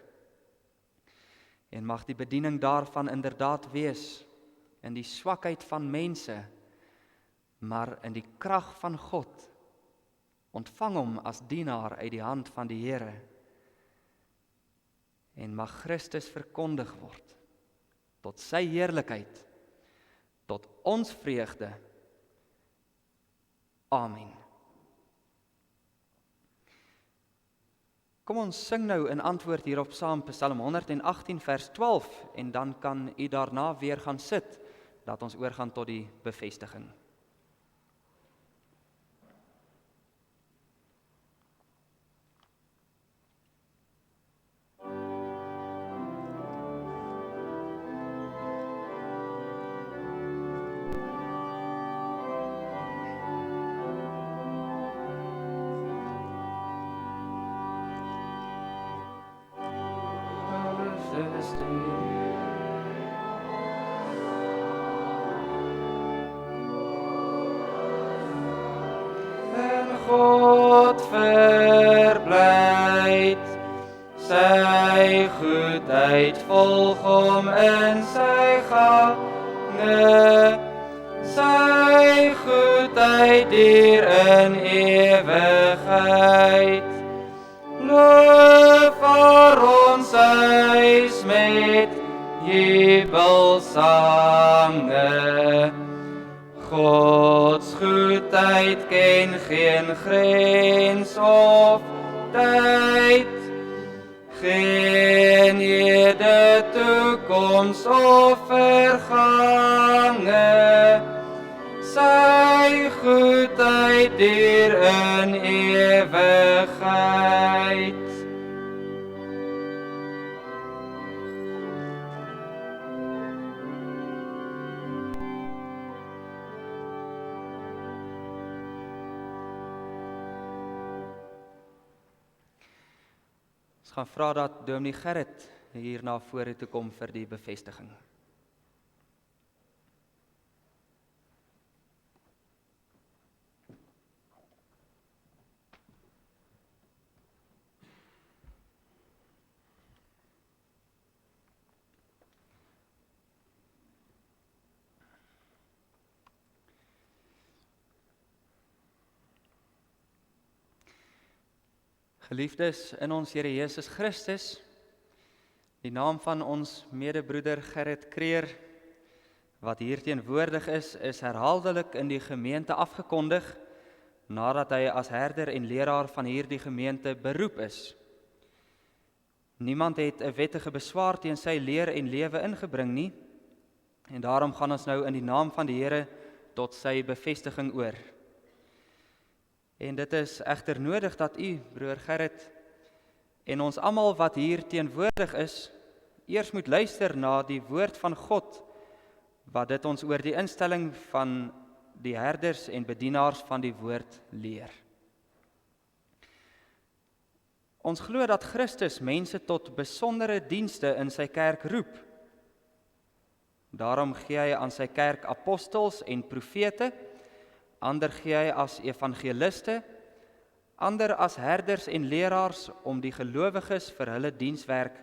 [SPEAKER 2] En mag die bediening daarvan inderdaad wees, in die swakheid van mense, maar in die krag van God. Ontvang hom as dienaar uit die hand van die Here. En mag Christus verkondig word, tot sy heerlikheid, tot ons vreugde. Amen. Kom ons sing nou in antwoord hierop saam Psalm 118 vers 12 en dan kan u daarna weer gaan sit, dat ons oorgaan tot die bevestiging. bestuur. En God verblyd, sy goedheid volg hom in sy gange, sy goedheid duur in ewigheid. Loof vir ons huis met jubelsange. Gods goedheid ken geen grens of tyd, geen hede, toekoms of vergange. Sy goedheid duur in ewigheid. Ons gaan vra dat Dominee Gerrit hier na vore toe kom vir die bevestiging. Geliefdes in ons Here Jesus Christus, die naam van ons medebroeder Gerrit Kreer, wat hier teenwoordig is herhaaldelik in die gemeente afgekondig, nadat hy as herder en leraar van hierdie gemeente beroep is. Niemand het 'n wettige beswaar teen sy leer en lewe ingebring nie, en daarom gaan ons nou in die naam van die Here tot sy bevestiging oor. En dit is egter nodig dat u, broer Gerrit, en ons almal wat hier teenwoordig is, eers moet luister na die woord van God, wat dit ons oor die instelling van die herders en bedienaars van die woord leer. Ons glo dat Christus mense tot besondere dienste in sy kerk roep. Daarom gee hy aan sy kerk apostels en profete, ander gee hy as evangeliste, ander as herders en leraars om die gelowiges vir hulle dienswerk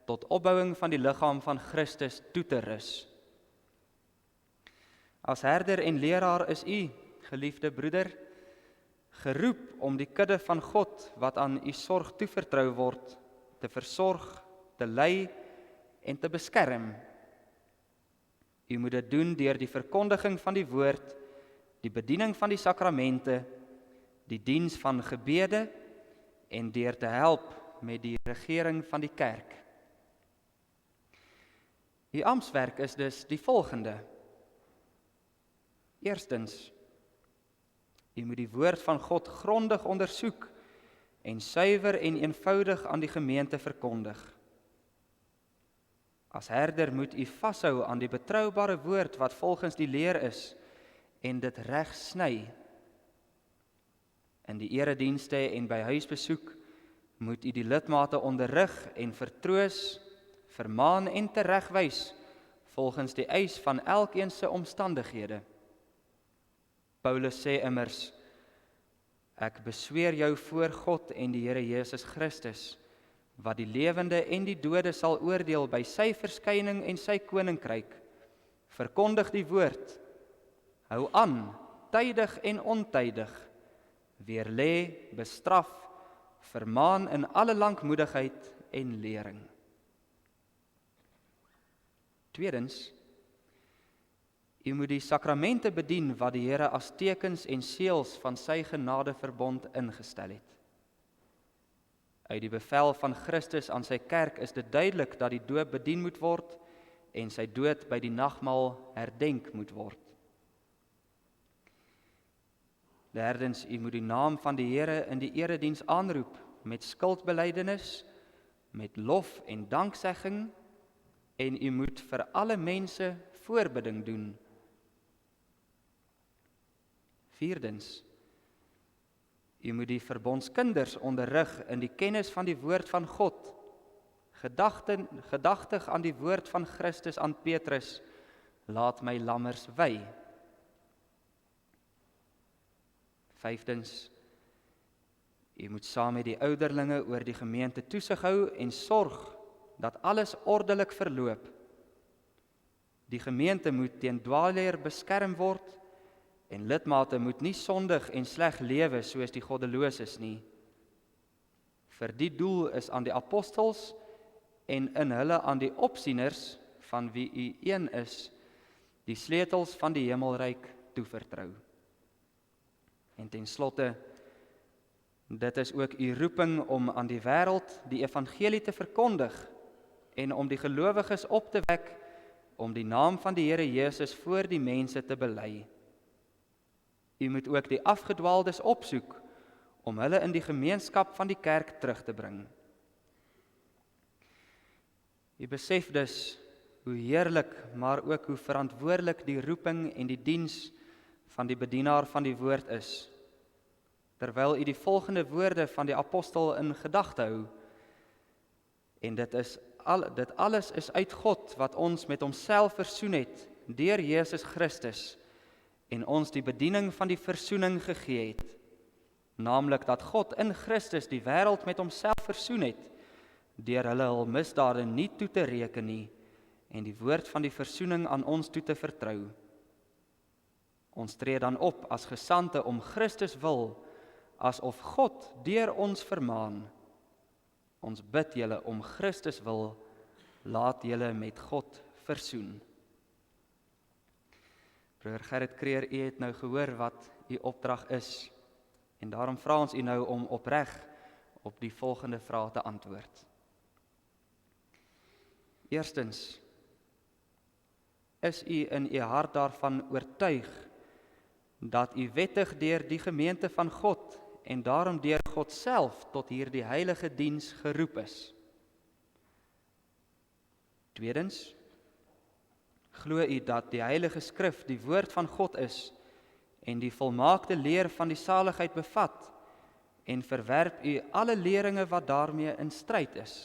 [SPEAKER 2] tot opbouing van die liggaam van Christus toe te rus. As herder en leraar is u, geliefde broeder, geroep om die kudde van God wat aan u sorg toevertrou word, te versorg, te lei en te beskerm. U moet dit doen deur die verkondiging van die woord, die bediening van die sakramente, die diens van gebede en deur te help met die regering van die kerk. Die amptswerk is dus die volgende. Eerstens, u moet die woord van God grondig ondersoek en suiwer en eenvoudig aan die gemeente verkondig. As herder moet u vashou aan die betroubare woord wat volgens die leer is en dit reg sny. In die eredienste en by huisbesoek moet u die lidmate onderrig en vertroos, vermaan en teregwys volgens die eis van elkeen se omstandighede. Paulus sê immers, ek besweer jou voor God en die Here Jesus Christus, wat die lewende en die dode sal oordeel by sy verskyning en sy koninkryk. Verkondig die woord, hou aan, tydig en ontydig, weerlê, bestraf, vermaan in alle lankmoedigheid en lering. Tweedens, u moet die sakramente bedien wat die Here as tekens en seels van sy genadeverbond ingestel het. Uit die bevel van Christus aan sy kerk is dit duidelik dat die doop bedien moet word en sy dood by die nagmaal herdenk moet word. Derdens, u moet die naam van die Here in die erediens aanroep met skuldbelydenis, met lof en danksegging, en u moet vir alle mense voorbidding doen. Vierdens, u moet die verbondskinders onderrig in die kennis van die woord van God, gedagtig aan die woord van Christus aan Petrus, laat my lammers wy. 5. U moet saam met die ouderlinge oor die gemeente toesig hou en sorg dat alles ordelik verloop. Die gemeente moet teen dwaalleer beskerm word en lidmate moet nie sondig en sleg lewe soos die goddeloses nie. Vir die doel is aan die apostels en in hulle aan die opsieners, van wie u een is, die sleutels van die hemelryk toevertrou. En ten slotte, dit is ook u roeping om aan die wêreld die evangelie te verkondig en om die gelowiges op te wek om die naam van die Here Jesus voor die mense te bely. U moet ook die afgedwaaldes opsoek om hulle in die gemeenskap van die kerk terug te bring. U besef dus hoe heerlik, maar ook hoe verantwoordelik die roeping en die diens van die bedienaar van die woord is, terwyl u die volgende woorde van die apostel in gedagte hou. En dit alles is uit God wat ons met homself versoen het deur Jesus Christus en ons die bediening van die versoening gegee het, naamlik dat God in Christus die wêreld met homself versoen het deur hulle hul misdade nie toe te reken nie en die woord van die versoening aan ons toe te vertrou. Ons tree dan op as gesande om Christus wil, asof God deur ons vermaan. Ons bid julle om Christus wil, laat julle met God versoen. Broer Gerrit Kreer, u het nou gehoor wat u opdrag is, en daarom vra ons u nou om opreg op die volgende vrae te antwoord. Eerstens, is u in u hart daarvan oortuig dat u wettig deur die gemeente van God en daarom deur God self tot hierdie heilige diens geroep is? Tweedens, glo u dat die Heilige Skrif die woord van God is en die volmaakte leer van die saligheid bevat en verwerp u alle leringe wat daarmee in stryd is?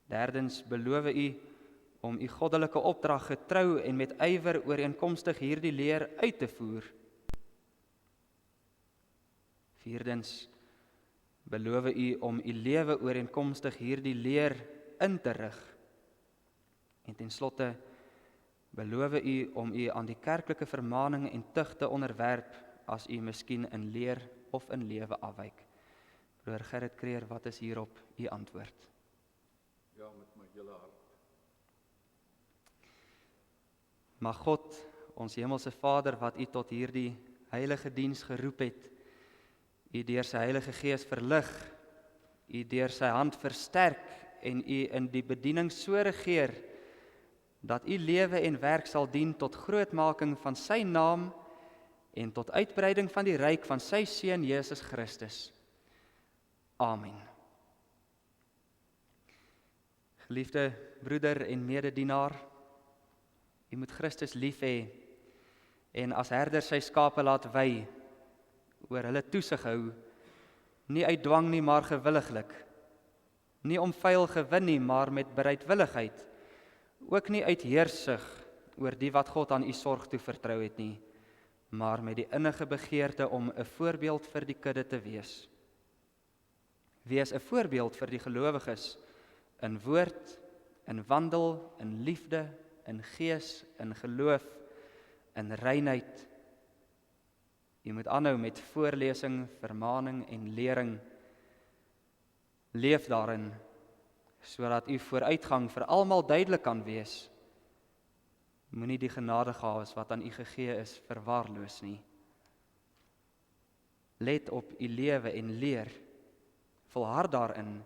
[SPEAKER 2] Derdens, beloof u om u goddelike opdrag getrou en met ywer ooreenkomstig hierdie leer uit te voer? Vierdens, beloof u om u lewe ooreenkomstig hierdie leer in te rig? En ten slotte, beloof u om u aan die kerklike vermaning en tug te onderwerp as u miskien in leer of in lewe afwyk? Broer Gerrit Kreer, wat is hierop u antwoord?
[SPEAKER 3] Ja, met my hele hart.
[SPEAKER 2] Mag God, ons hemelse Vader, wat u tot hierdie heilige diens geroep het, u deur sy Heilige Gees verlig, u deur sy hand versterk en u in die bediening so regeer, dat u lewe en werk sal dien tot grootmaking van sy naam en tot uitbreiding van die ryk van sy Seun Jesus Christus. Amen. Geliefde broeder en mededienaar, u moet Christus lief hê en as herder sy skape laat wy, oor hulle toesig hou, nie uit dwang nie, maar gewilliglik, nie om vuil gewin nie, maar met bereidwilligheid, ook nie uit heersig oor die wat God aan u sorg toe vertrou het nie, maar met die innige begeerte om 'n voorbeeld vir die kudde te wees. Wees 'n voorbeeld vir die gelowiges in woord, in wandel, in liefde, in gees, in geloof, in reinheid. U moet aanhou met voorlesing, vermaning en lering. Leef daarin, sodat u vooruitgang vir almal duidelik kan wees. Moenie die genadegawes wat aan u gegee is verwaarloos nie. Let op u lewe en leer. Volhard daarin,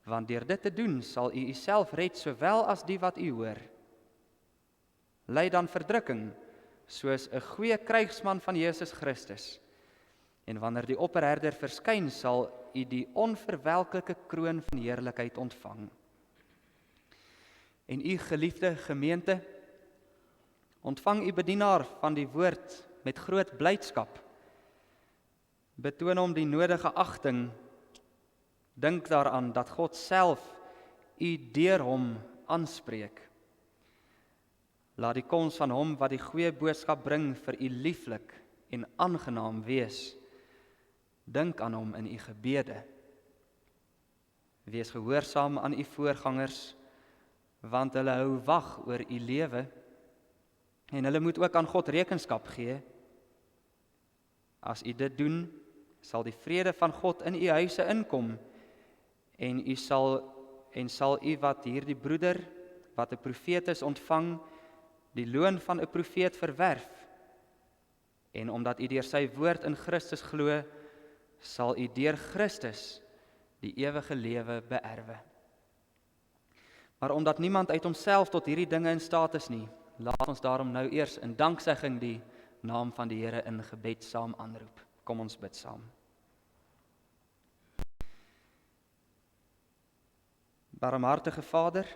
[SPEAKER 2] want deur dit te doen sal u uself red sowel as die wat u hoor. Ly dan verdrukking soos 'n goeie krygsman van Jesus Christus. En wanneer die opperherder verskyn, sal u die onverwelklike kroon van heerlikheid ontvang. En u geliefde gemeente, ontvang u bedienaar van die woord met groot blydskap. Betoon hom die nodige agting Dink daaraan dat God self u deur hom aanspreek. Laat die koms van hom wat die goeie boodskap bring vir u lieflik en aangenaam wees. Dink aan hom in u gebede. Wees gehoorsaam aan u voorgangers, want hulle hou wag oor u lewe en hulle moet ook aan God rekenskap gee. As u dit doen, sal die vrede van God in u huise inkom en sal u wat hierdie broeder, wat 'n profeet is, ontvang, die loon van 'n profeet verwerf. En omdat u deur sy woord in Christus glo, sal u deur Christus die ewige lewe beerwe. Maar omdat niemand uit homself tot hierdie dinge in staat is nie, laat ons daarom nou eers in danksegging die naam van die Here in gebed saam aanroep. Kom ons bid saam. Barmhartige Vader,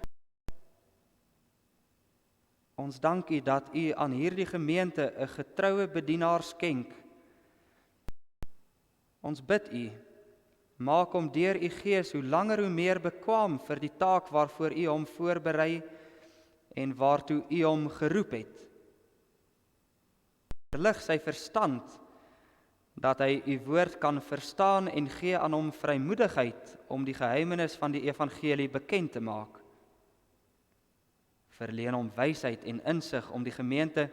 [SPEAKER 2] ons dank u dat u aan hierdie gemeente 'n getroue bedienaar skenk. Ons bid u, maak hom deur u Gees hoe langer hoe meer bekwaam vir die taak waarvoor u hom voorberei en waartoe u hom geroep het. Verlig sy verstand, dat hy u woord kan verstaan en gee aan hom vrymoedigheid om die geheimenis van die evangelie bekend te maak. Verleen hom wysheid en insig om die gemeente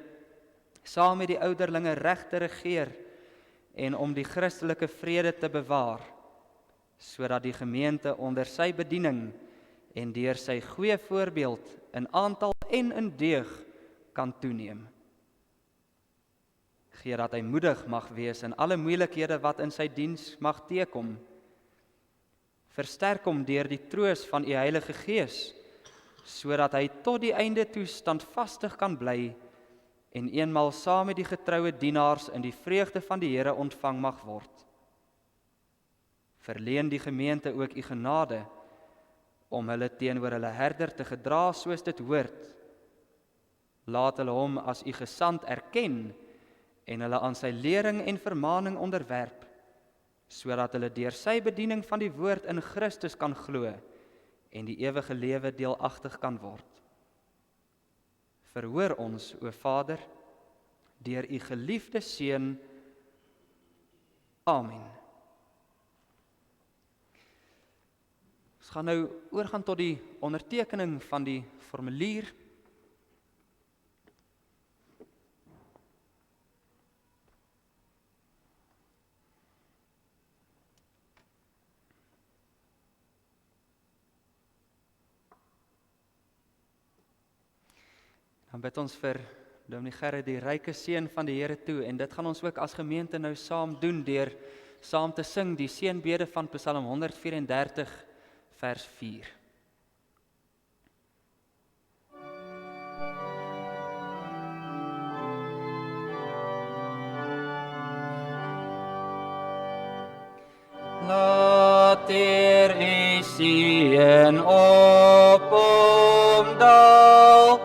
[SPEAKER 2] saam met die ouderlinge reg te regeer en om die Christelike vrede te bewaar, sodat die gemeente onder sy bediening en deur sy goeie voorbeeld in aantal en in deug kan toeneem. Gee dat hy moedig mag wees in alle moeilikhede wat in sy diens mag teekom. Versterk hom deur die troos van u Heilige Gees, sodat hy tot die einde toe standvastig kan bly en eenmaal saam met die getroue dienaars in die vreugde van die Here ontvang mag word. Verleen die gemeente ook u genade om hulle teenoor hulle herder te gedra soos dit hoort. Laat hulle hom as u gesant erken en hulle aan sy lering en vermaning onderwerp, sodat hulle deur sy bediening van die woord in Christus kan glo en die ewige lewe deelagtig kan word. Verhoor ons, o Vader, deur u geliefde Seun. Amen. Ons gaan nou oorgaan tot die ondertekening van die formulier. Dan bid ons vir Dominee Gerrit die ryke seën van die Here toe, en dit gaan ons ook as gemeente nou saam doen deur saam te sing die seënbede van Psalm 134 vers 4. Laat u seën op hom daal,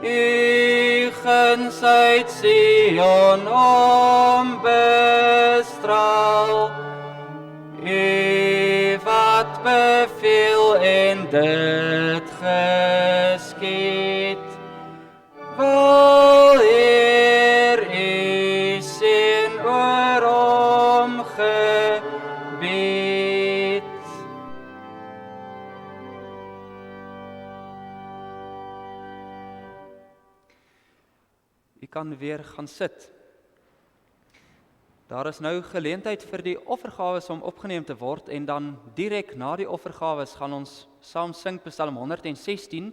[SPEAKER 2] u guns uit Sion hom bestraal, u wat beveel en dit geskied, wil Heer u seën oor hom gebied. U kan weer gaan sit. Daar is nou geleentheid vir die offergawes om opgeneem te word, en dan direk na die offergawes gaan ons saam sing Psalm 116,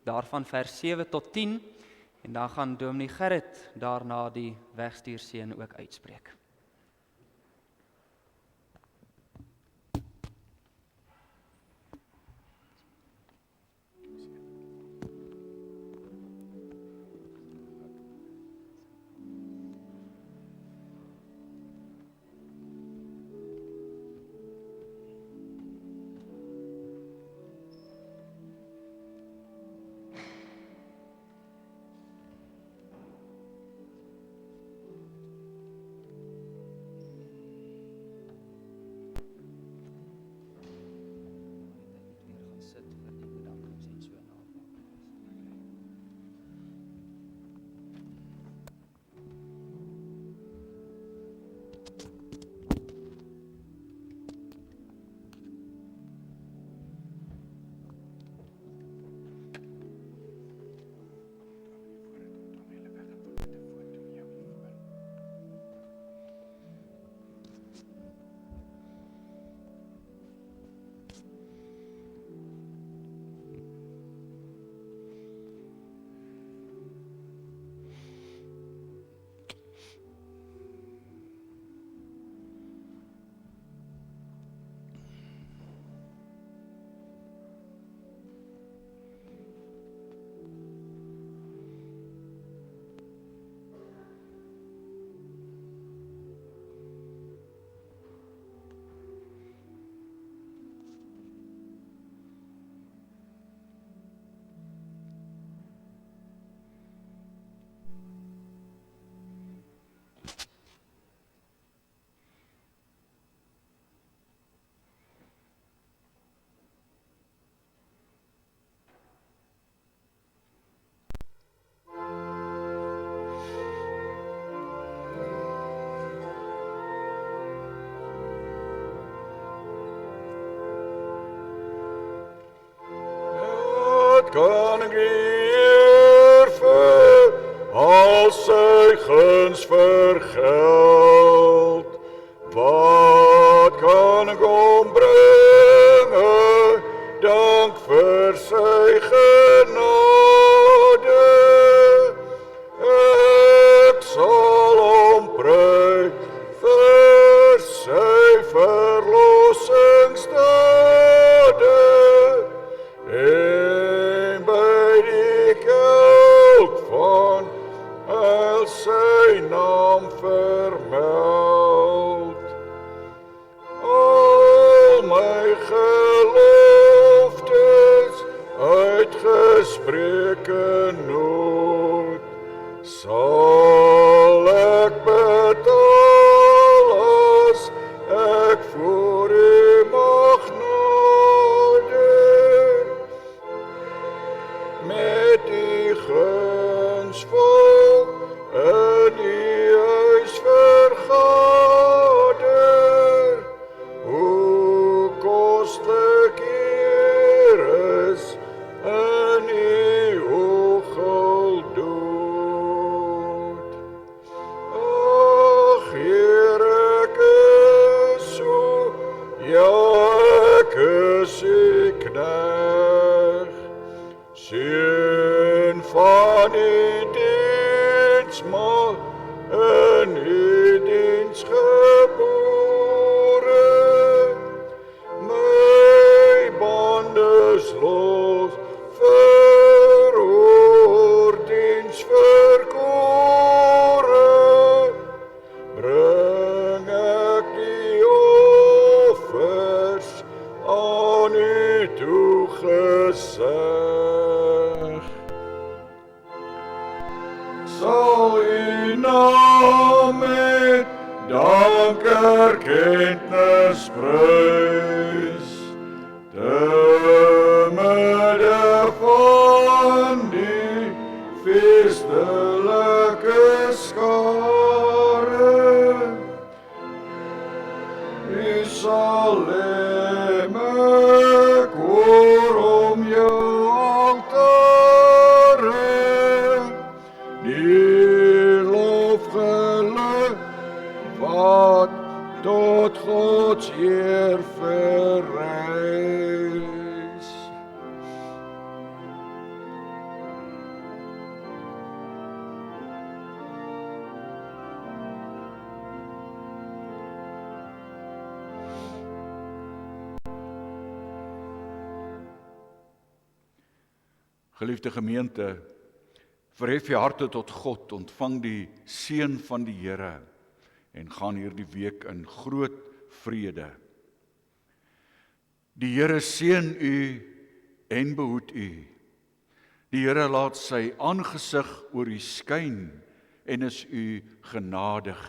[SPEAKER 2] daarvan vers 7 tot 10, en dan gaan Dominee Gerrit daarna die wegstuurseën ook uitspreek.
[SPEAKER 3] Wat kan ek hier vir al sy guns vergeld? Wat kan ek hom bringe, dank vir sy genade? Ek sal hom prys vir sy verlossingsdade, en by die kelk van heil sy naam vermeld. Al my geloftes uitgespreke nood, sal ek betaal as ek voor U mag nader. Met die guns vol in U huis vergader, hoe kostlik hier is in U ooggedood. Ag, Heer, ek is so, ja, ek is U knegt, seun van U diensmag, in U diens gebore. My band is los, vir oordiens verkore. Bring ek die offers aan U toegesig. Sal U naam met dank erkenntnis prys, te midde van die feestelike skare. Jerusalem, ek hoor om jou altare, die lofgeluk wat tot Gods eer verrys. Geliefde gemeente, verhef je harte tot God, ontvang die seën van die Here en gaan hierdie week in groot vrede. Die Here seën u en behoed u. Die Here laat sy aangesig oor u skyn en is u genadig.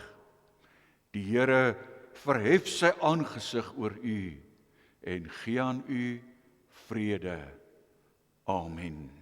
[SPEAKER 3] Die Here verhef sy aangesig oor u en gee aan u vrede. Amen.